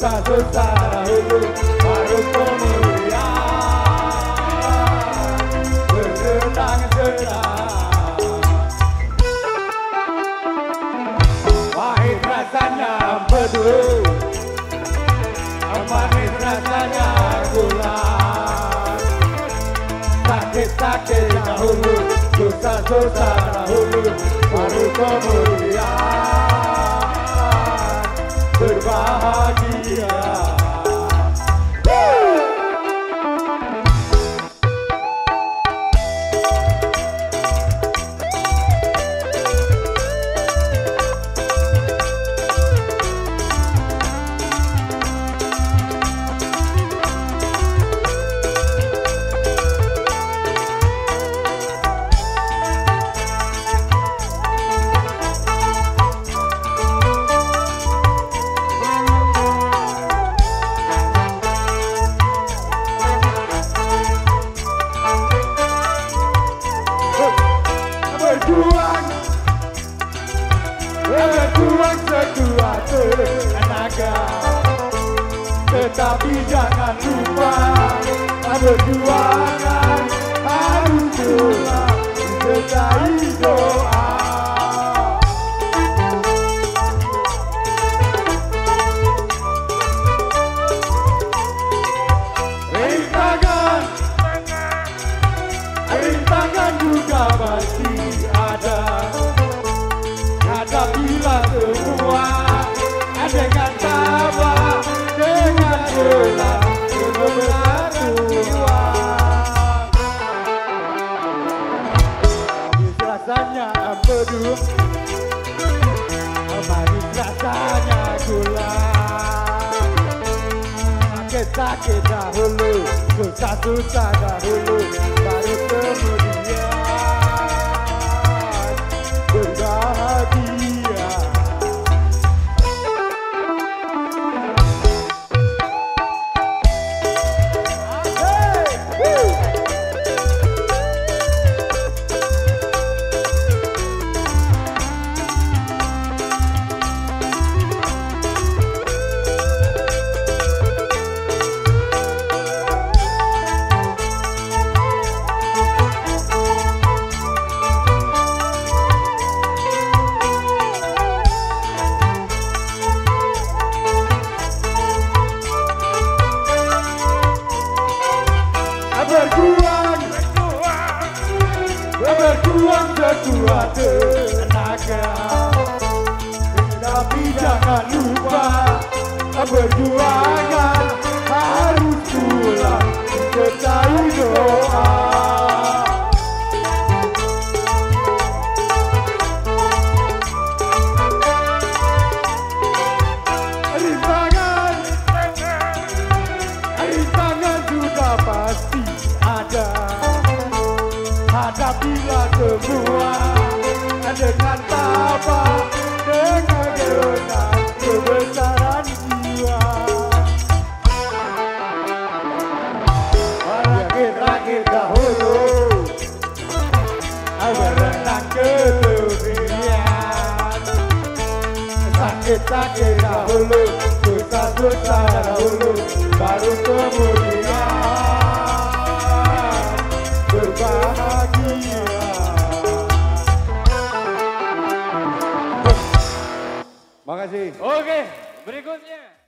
dosa-dosa dahulu baru kemuliaan bersenang-senang. Pahit rasanya empedu, manis rasanya gula. Sakit-sakit dahulu, dosa-dosa dahulu baru kemuliaan berbahagia. Berjuang sekuat tenaga, tetapi jangan lupa perjuangan harus pulang disertai doa. Rintangan juga pasti ada. Hadapilah semua dengan tabah, dengan gelar kebenaran. Manis rasanya empedu, manis rasanya gula. Sakit-sakit dahulu, susah-susah dahulu, baru kemudian berbahagia. Berjuang sekuat tenaga, tapi jangan lupa perjuangan harus pulang disertai doa. Rintangan juga pasti ada. Hadapilah semua dengan tabah, dengan genar kebesaran jiwa. Rakit-rakit dahulu berenang ke tepian. Sakit-sakit dahulu, susah-susah dahulu, baru kemuliaan berbahagia. Makasih. Oke, berikutnya.